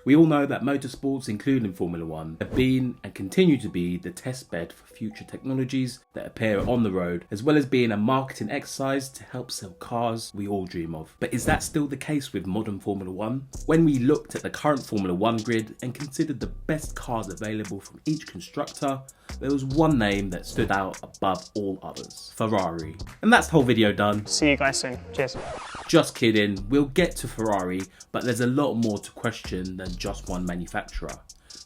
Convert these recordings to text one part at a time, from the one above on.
We all know that motorsports, including Formula 1, have been and continue to be the test bed for future technologies that appear on the road, as well as being a marketing exercise to help sell cars we all dream of. But is that still the case with modern Formula 1? When we looked at the current Formula 1 grid and considered the best cars available from each constructor, there was one name that stood out above all others: Ferrari. And that's the whole video done. See you guys soon. Cheers. Just kidding, we'll get to Ferrari, but there's a lot more to question than just one manufacturer.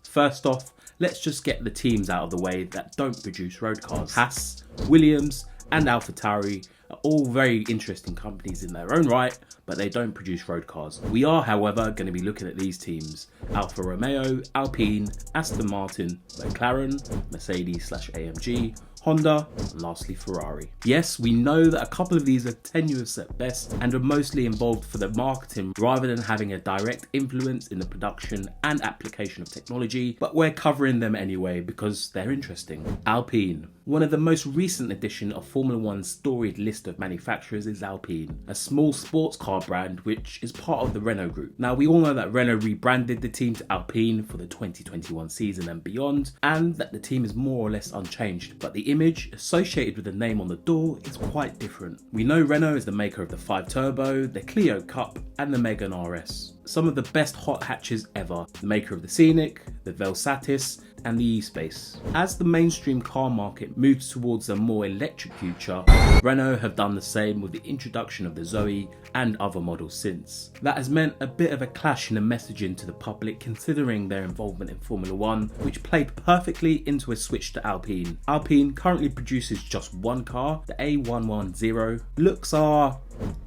First off, let's just get the teams out of the way that don't produce road cars. Haas, Williams and AlphaTauri are all very interesting companies in their own right, but they don't produce road cars. We are, however, going to be looking at these teams: Alfa Romeo, Alpine, Aston Martin, McLaren, Mercedes/AMG, Honda, and lastly Ferrari. Yes, we know that a couple of these are tenuous at best and are mostly involved for the marketing rather than having a direct influence in the production and application of technology, but we're covering them anyway because they're interesting. Alpine. One of the most recent addition of Formula 1's storied list of manufacturers is Alpine, a small sports car brand which is part of the Renault group. Now, we all know that Renault rebranded the team to Alpine for the 2021 season and beyond, and that the team is more or less unchanged, but the image associated with the name on the door is quite different. We know Renault is the maker of the 5 Turbo, the Clio Cup and the Megane RS. Some of the best hot hatches ever, the maker of the Scenic, the Velsatis and the E-Space. As the mainstream car market moves towards a more electric future, Renault have done the same with the introduction of the Zoe and other models since. That has meant a bit of a clash in the messaging to the public considering their involvement in Formula 1, which played perfectly into a switch to Alpine. Alpine currently produces just one car, the A110. Looks are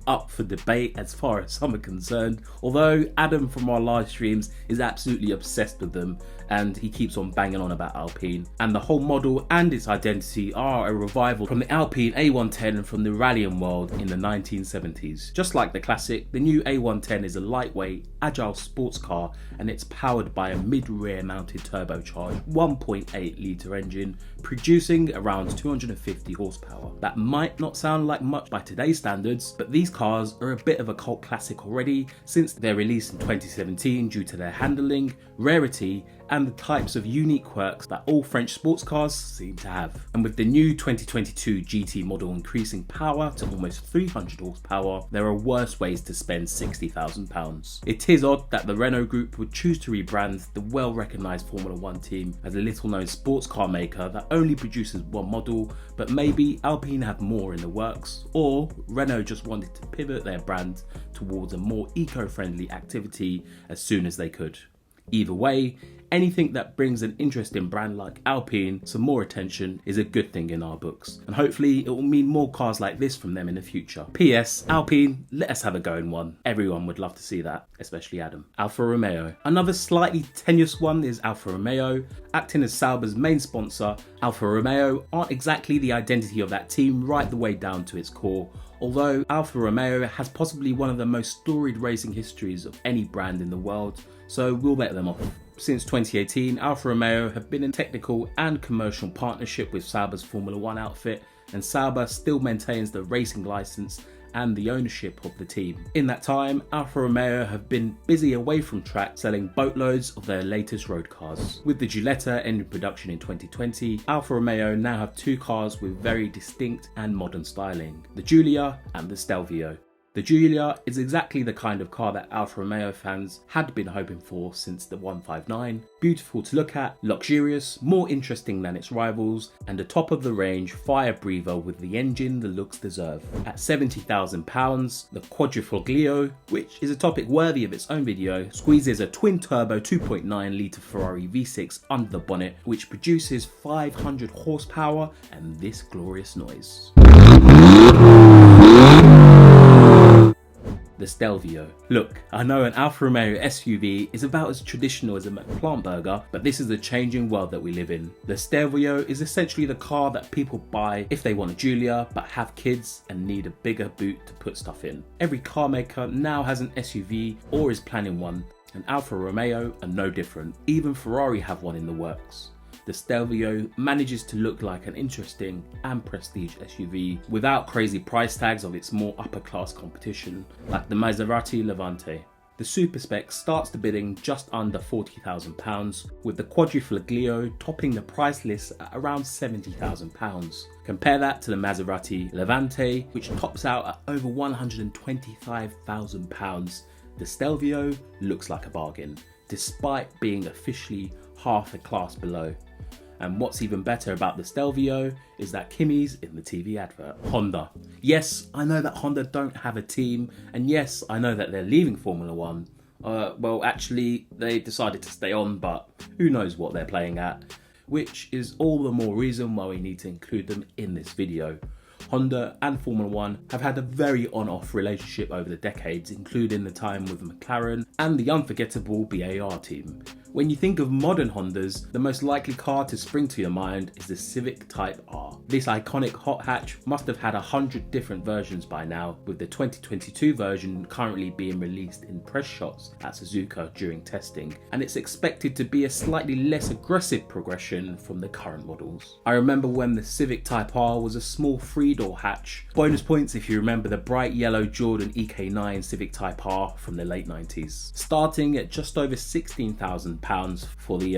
up for debate as far as some are concerned, although Adam from our live streams is absolutely obsessed with them and he keeps on banging on about Alpine. And the whole model and its identity are a revival from the Alpine A110 from the rallying world in the 1970s. Just like the classic, the new A110 is a lightweight, agile sports car and it's powered by a mid-rear mounted turbocharged 1.8 litre engine producing around 250 horsepower. That might not sound like much by today's standards, but these cars are a bit of a cult classic already since their release in 2017 due to their handling, rarity and the types of unique quirks that all French sports cars seem to have. And with the new 2022 GT model increasing power to almost 300 horsepower, there are worse ways to spend £60,000. It is odd that the Renault group would choose to rebrand the well-recognised Formula 1 team as a little-known sports car maker that only produces one model, but maybe Alpine have more in the works, or Renault just wanted to pivot their brand towards a more eco-friendly activity as soon as they could. Either way, anything that brings an interesting brand like Alpine some more attention is a good thing in our books, and hopefully it will mean more cars like this from them in the future. P.S. Alpine, let us have a go in one. Everyone would love to see that, especially Adam. Alfa Romeo. Another slightly tenuous one is Alfa Romeo. Acting as Sauber's main sponsor, Alfa Romeo aren't exactly the identity of that team right the way down to its core, although Alfa Romeo has possibly one of the most storied racing histories of any brand in the world, so we'll let them off. Since 2018, Alfa Romeo have been in technical and commercial partnership with Sauber's Formula 1 outfit, and Sauber still maintains the racing license and the ownership of the team. In that time, Alfa Romeo have been busy away from track selling boatloads of their latest road cars. With the Giulietta ending production in 2020, Alfa Romeo now have two cars with very distinct and modern styling, the Giulia and the Stelvio. The Giulia is exactly the kind of car that Alfa Romeo fans had been hoping for since the 159. Beautiful to look at, luxurious, more interesting than its rivals, and a top-of-the-range fire breather with the engine the looks deserve. At £70,000, the Quadrifoglio, which is a topic worthy of its own video, squeezes a twin-turbo 2.9 litre Ferrari V6 under the bonnet, which produces 500 horsepower and this glorious noise. The Stelvio. Look, I know an Alfa Romeo SUV is about as traditional as a McPlant burger, but this is the changing world that we live in. The Stelvio is essentially the car that people buy if they want a Giulia but have kids and need a bigger boot to put stuff in. Every car maker now has an SUV or is planning one, and Alfa Romeo are no different. Even Ferrari have one in the works. The Stelvio manages to look like an interesting and prestige SUV without crazy price tags of its more upper class competition like the Maserati Levante. The super spec starts the bidding just under £40,000, with the Quadrifoglio topping the price list at around £70,000. Compare that to the Maserati Levante, which tops out at over £125,000. The Stelvio looks like a bargain, despite being officially half a class below. And what's even better about the Stelvio is that Kimi's in the TV advert. Honda. Yes, I know that Honda don't have a team, and yes, I know that they're leaving Formula One. Well, actually, they decided to stay on, but who knows what they're playing at, which is all the more reason why we need to include them in this video. Honda and Formula One have had a very on-off relationship over the decades, including the time with McLaren and the unforgettable BAR team. When you think of modern Hondas, the most likely car to spring to your mind is the Civic Type R. This iconic hot hatch must have had 100 different versions by now, with the 2022 version currently being released in press shots at Suzuka during testing, and it's expected to be a slightly less aggressive progression from the current models. I remember when the Civic Type R was a small 3-door hatch. Bonus points if you remember the bright yellow Jordan EK9 Civic Type R from the late 90s. Starting at just over £16,000 for the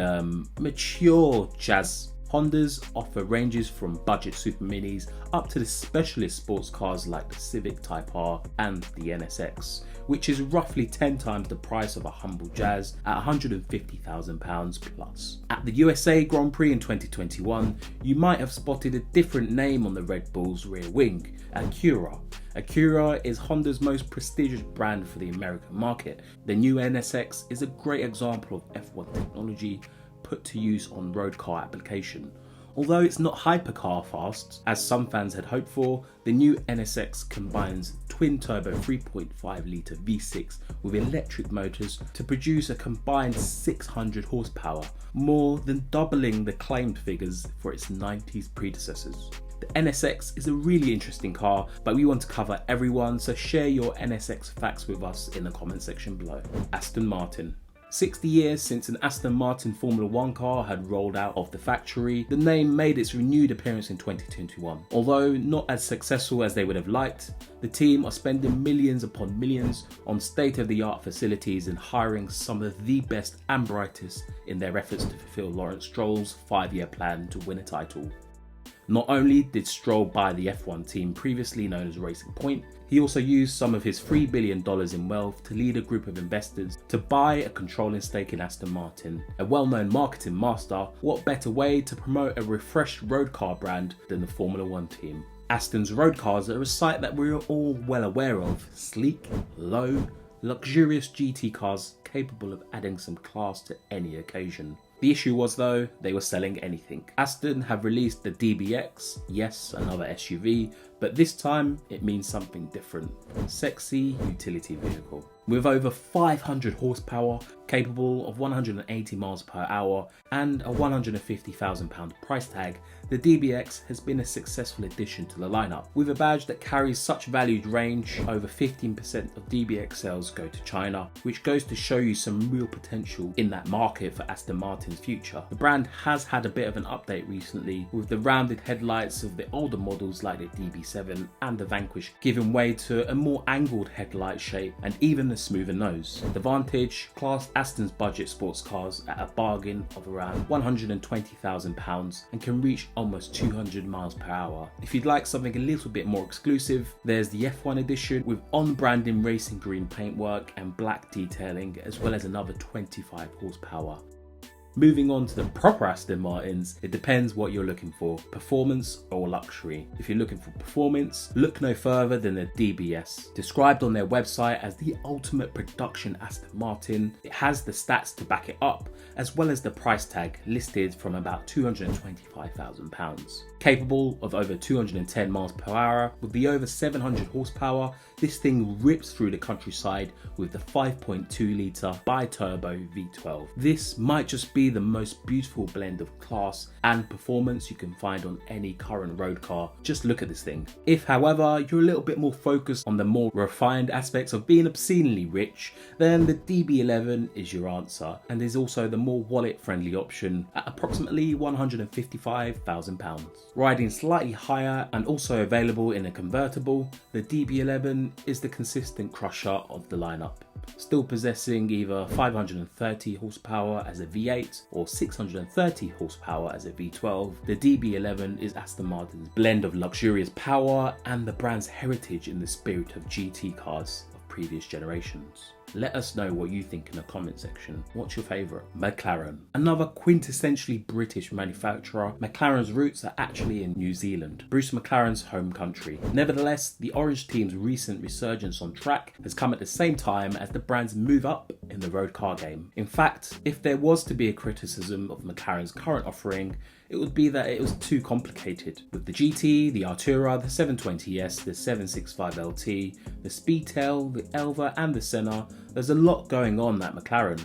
mature Jazz. Hondas offer ranges from budget super minis up to the specialist sports cars like the Civic Type R and the NSX, which is roughly 10 times the price of a humble Jazz at £150,000 plus. At the USA Grand Prix in 2021, you might have spotted a different name on the Red Bull's rear wing, Acura. Acura is Honda's most prestigious brand for the American market. The new NSX is a great example of F1 technology put to use on road car application. Although it's not hypercar fast, as some fans had hoped for, the new NSX combines twin-turbo 3.5-litre V6 with electric motors to produce a combined 600 horsepower, more than doubling the claimed figures for its 90s predecessors. The NSX is a really interesting car, but we want to cover everyone, so share your NSX facts with us in the comment section below. Aston Martin. 60 years since an Aston Martin Formula One car had rolled out of the factory, the name made its renewed appearance in 2021. Although not as successful as they would have liked, the team are spending millions upon millions on state-of-the-art facilities and hiring some of the best and brightest in their efforts to fulfill Lawrence Stroll's 5-year plan to win a title. Not only did Stroll buy the F1 team previously known as Racing Point, he also used some of his $3 billion in wealth to lead a group of investors to buy a controlling stake in Aston Martin. A well-known marketing master, what better way to promote a refreshed road car brand than the Formula One team? Aston's road cars are a sight that we're all well aware of. Sleek, low, luxurious GT cars capable of adding some class to any occasion. The issue was though, they were selling anything. Aston have released the DBX, yes, another SUV, but this time it means something different. Sexy utility vehicle. With over 500 horsepower, capable of 180 miles per hour and a £150,000 price tag, the DBX has been a successful addition to the lineup. With a badge that carries such valued range, over 15% of DBX sales go to China, which goes to show you some real potential in that market for Aston Martin's future. The brand has had a bit of an update recently, with the rounded headlights of the older models like the DB7 and the Vanquish giving way to a more angled headlight shape and even a smoother nose. The Vantage classed Aston's budget sports cars at a bargain of around £120,000 and can reach almost 200 miles per hour. If you'd like something a little bit more exclusive, there's the F1 edition with on-branding racing green paintwork and black detailing, as well as another 25 horsepower. Moving on to the proper Aston Martins, it depends what you're looking for, performance or luxury. If you're looking for performance, look no further than the DBS. Described on their website as the ultimate production Aston Martin, it has the stats to back it up, as well as the price tag listed from about £225,000. Capable of over 210 miles per hour, with the over 700 horsepower, this thing rips through the countryside with the 5.2 litre bi-turbo V12. This might just be the most beautiful blend of class and performance you can find on any current road car. Just look at this thing. If, however, you're a little bit more focused on the more refined aspects of being obscenely rich, then the DB11 is your answer, and is also the more wallet-friendly option at approximately £155,000. Riding slightly higher and also available in a convertible, the DB11 is the consistent crusher of the lineup. still possessing either 530 horsepower as a V8 or 630 horsepower as a V12. The DB11 is Aston Martin's blend of luxurious power and the brand's heritage in the spirit of GT cars of previous generations. Let us know what you think in the comment section. What's your favourite? McLaren. Another quintessentially British manufacturer, McLaren's roots are actually in New Zealand, Bruce McLaren's home country. Nevertheless, the Orange team's recent resurgence on track has come at the same time as the brand's move up in the road car game. In fact, if there was to be a criticism of McLaren's current offering, it would be that it was too complicated. With the GT, the Artura, the 720S, the 765LT, the Speedtail, the Elva and the Senna, there's a lot going on at McLaren.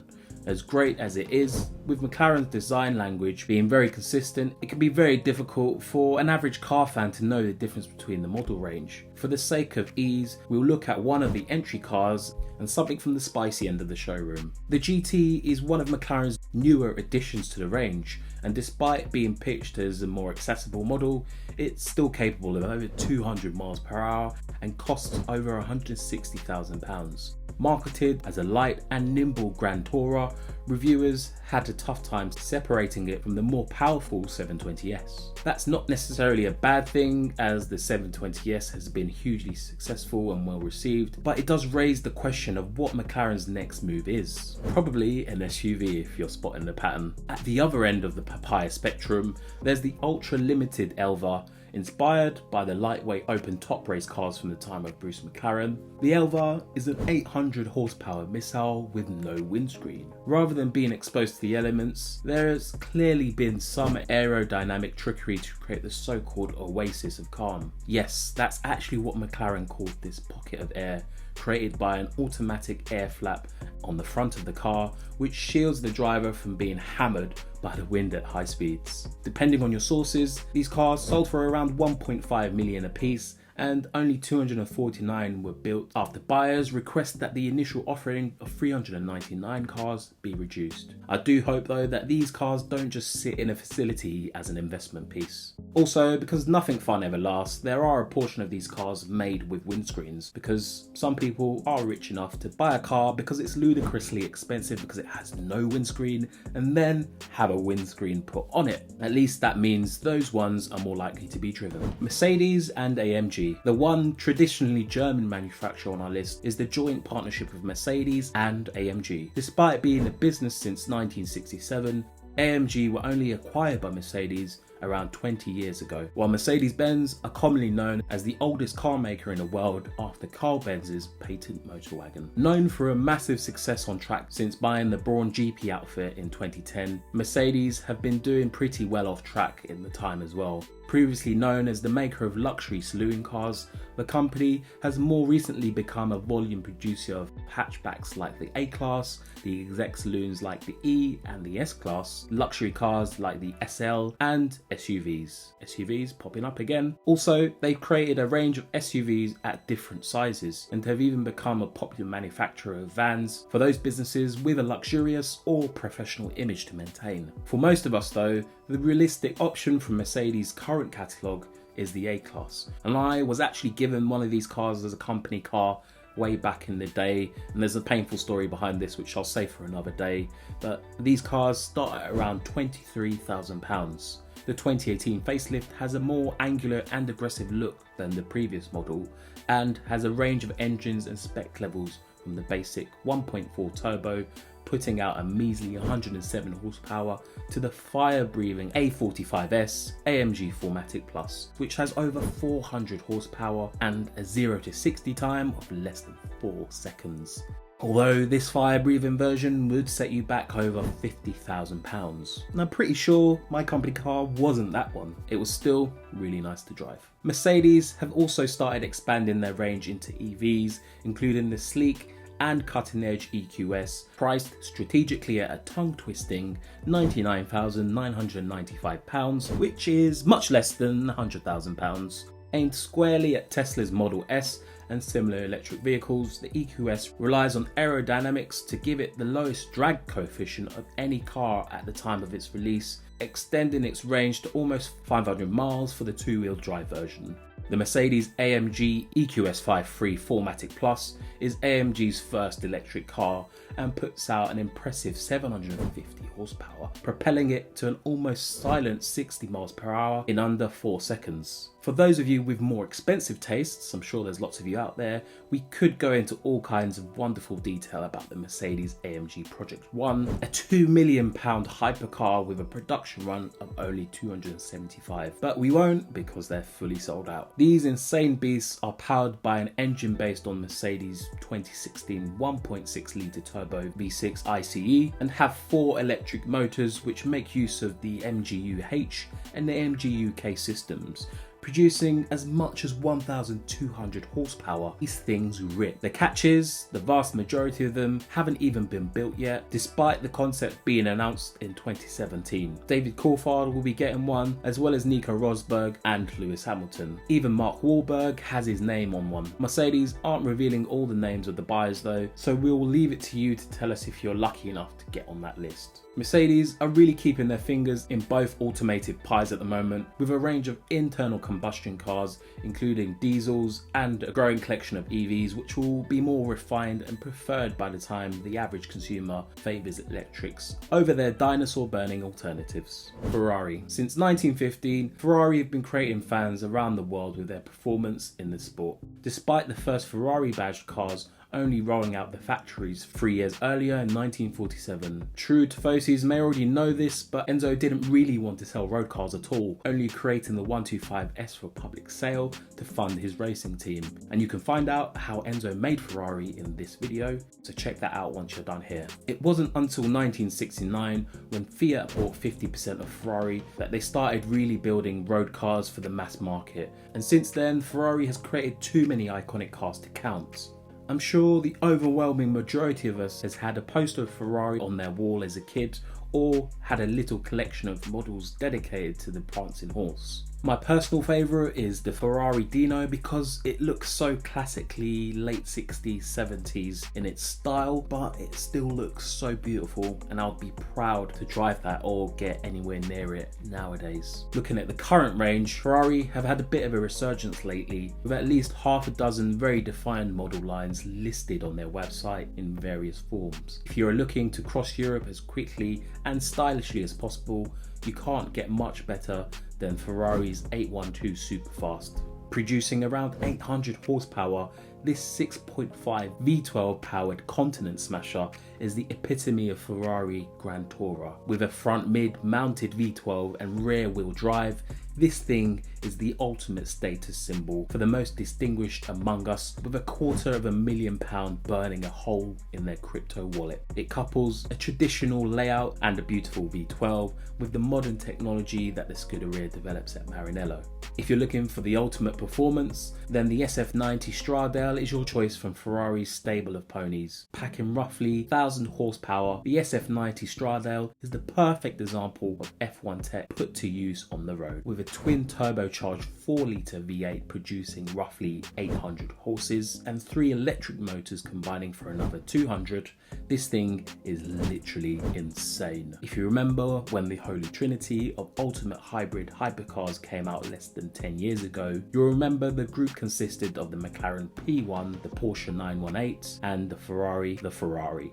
As great as it is, with McLaren's design language being very consistent, it can be very difficult for an average car fan to know the difference between the model range. For the sake of ease, we'll look at one of the entry cars and something from the spicy end of the showroom. The GT is one of McLaren's newer additions to the range, and despite being pitched as a more accessible model, it's still capable of over 200 miles per hour and costs over £160,000. Marketed as a light and nimble Grand Tourer, reviewers had a tough time separating it from the more powerful 720S. That's not necessarily a bad thing, as the 720S has been hugely successful and well received, but it does raise the question of what McLaren's next move is. Probably an SUV if you're spotting the pattern. At the other end of the papaya spectrum, there's the ultra limited Elva, inspired by the lightweight open top race cars from the time of Bruce McLaren. The Elva is an 800 horsepower missile with no windscreen. Rather than being exposed to the elements, there has clearly been some aerodynamic trickery to create the so-called oasis of calm. Yes, that's actually what McLaren called this pocket of air, created by an automatic air flap on the front of the car, which shields the driver from being hammered by the wind at high speeds. Depending on your sources, these cars sold for around 1.5 million apiece, and only 249 were built after buyers request that the initial offering of 399 cars be reduced. I do hope though that these cars don't just sit in a facility as an investment piece. Also, because nothing fun ever lasts, there are a portion of these cars made with windscreens, because some people are rich enough to buy a car because it's ludicrously expensive because it has no windscreen, and then have a windscreen put on it. At least that means those ones are more likely to be driven. Mercedes and AMG. The one traditionally German manufacturer on our list is the joint partnership of Mercedes and AMG. Despite being a business since 1967, AMG were only acquired by Mercedes around 20 years ago, while Mercedes-Benz are commonly known as the oldest car maker in the world after KARL Benz's patent motorwagen. Known for a massive success on track since buying the Braun GP outfit in 2010, Mercedes have been doing pretty well off track in the time as well. Previously known as the maker of luxury saloon cars, the company has more recently become a volume producer of hatchbacks like the A-Class, the exec saloons like the E and the S-Class, luxury cars like the SL, and SUVs. SUVs popping up again. Also, they've created a range of SUVs at different sizes and have even become a popular manufacturer of vans for those businesses with a luxurious or professional image to maintain. For most of us though, the realistic option from Mercedes' current catalogue is the A-Class, and I was actually given one of these cars as a company car way back in the day, and there's a painful story behind this which I'll save for another day, but these cars start at around £23,000. The 2018 facelift has a more angular and aggressive look than the previous model, and has a range of engines and spec levels from the basic 1.4 turbo putting out a measly 107 horsepower to the fire-breathing A45S AMG 4MATIC Plus, which has over 400 horsepower and a 0 to 60 time of less than 4 seconds. Although this fire-breathing version would set you back over £50,000. And I'm pretty sure my company car wasn't that one. It was still really nice to drive. Mercedes have also started expanding their range into EVs, including the sleek and cutting-edge EQS, priced strategically at a tongue-twisting £99,995, which is much less than £100,000. Aimed squarely at Tesla's Model S and similar electric vehicles, the EQS relies on aerodynamics to give it the lowest drag coefficient of any car at the time of its release, extending its range to almost 500 miles for the two-wheel drive version. The Mercedes-AMG EQS53 4MATIC Plus is AMG's first electric car and puts out an impressive 750 horsepower, propelling it to an almost silent 60 miles per hour in under 4 seconds. For those of you with more expensive tastes, I'm sure there's lots of you out there, we could go into all kinds of wonderful detail about the Mercedes-AMG Project 1, a £2 million hypercar with a production run of only 275. But we won't, because they're fully sold out. These insane beasts are powered by an engine based on Mercedes' 2016 1.6 litre turbo V6 ICE and have 4 electric motors which make use of the MGU-H and the MGU-K systems, producing as much as 1,200 horsepower. These things rip. The catch is, the vast majority of them haven't even been built yet, despite the concept being announced in 2017. David Coulthard will be getting one, as well as Nico Rosberg and Lewis Hamilton. Even Mark Wahlberg has his name on one. Mercedes aren't revealing all the names of the buyers though, so we'll leave it to you to tell us if you're lucky enough to get on that list. Mercedes are really keeping their fingers in both automated pies at the moment, with a range of internal combustion cars, including diesels, and a growing collection of EVs, which will be more refined and preferred by the time the average consumer favours electrics over their dinosaur-burning alternatives. Ferrari. Since 1915, Ferrari have been creating fans around the world with their performance in the sport. Despite the first Ferrari-badged cars only rolling out the factories 3 years earlier in 1947. True Tifosis may already know this, but Enzo didn't really want to sell road cars at all, only creating the 125S for public sale to fund his racing team. And you can find out how Enzo made Ferrari in this video, so check that out once you're done here. It wasn't until 1969, when Fiat bought 50% of Ferrari, that they started really building road cars for the mass market. And since then, Ferrari has created too many iconic cars to count. I'm sure the overwhelming majority of us has had a poster of Ferrari on their wall as a kid, or had a little collection of models dedicated to the prancing horse. My personal favourite is the Ferrari Dino because it looks so classically late 60s, 70s in its style, but it still looks so beautiful, and I'll be proud to drive that or get anywhere near it nowadays. Looking at the current range, Ferrari have had a bit of a resurgence lately, with at least half a dozen very defined model lines listed on their website in various forms. If you're looking to cross Europe as quickly and stylishly as possible, you can't get much better than Ferrari's 812 Superfast. Producing around 800 horsepower, this 6.5 V12 powered continent smasher is the epitome of Ferrari Grand Tourer. With a front mid mounted V12 and rear wheel drive, this thing is the ultimate status symbol for the most distinguished among us, with £250,000 burning a hole in their crypto wallet. It couples a traditional layout and a beautiful V12 with the modern technology that the Scuderia develops at Maranello. If you're looking for the ultimate performance, then the SF90 Stradale is your choice from Ferrari's stable of ponies. Packing roughly 1,000 horsepower, the SF90 Stradale is the perfect example of F1 tech put to use on the road. With a twin turbocharged 4 litre V8 producing roughly 800 horses and 3 electric motors combining for another 200, this thing is literally insane. If you remember when the Holy Trinity of ultimate hybrid hypercars came out less than 10 years ago, you'll remember the group consisted of the McLaren P1, the Porsche 918 and the Ferrari LaFerrari.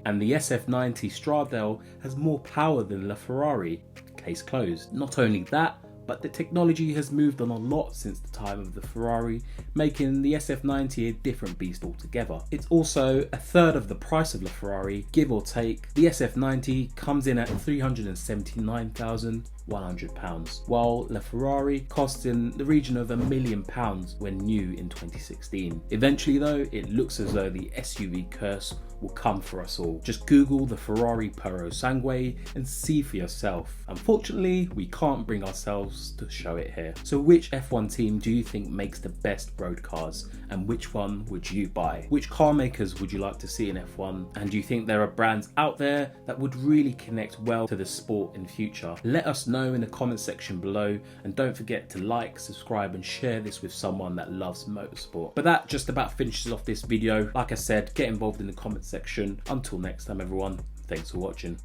And the SF90 Stradale has more power than LaFerrari. Case closed. Not only that, but the technology has moved on a lot since the time of the Ferrari, making the SF90 a different beast altogether. It's also a third of the price of LaFerrari, give or take. The SF90 comes in at £379,100, while LaFerrari costs in the region of £1 million when new in 2016. Eventually though, it looks as though the SUV curse will come for us all. Just Google the Ferrari Puro Sangue and see for yourself. Unfortunately, we can't bring ourselves to show it here. So which F1 team do you think makes the best road cars, and which one would you buy? Which car makers would you like to see in F1? And do you think there are brands out there that would really connect well to the sport in future? Let us know in the comment section below, and don't forget to like, subscribe and share this with someone that loves motorsport. But that just about finishes off this video. Like I said, get involved in the comment section. Until next time everyone, thanks for watching.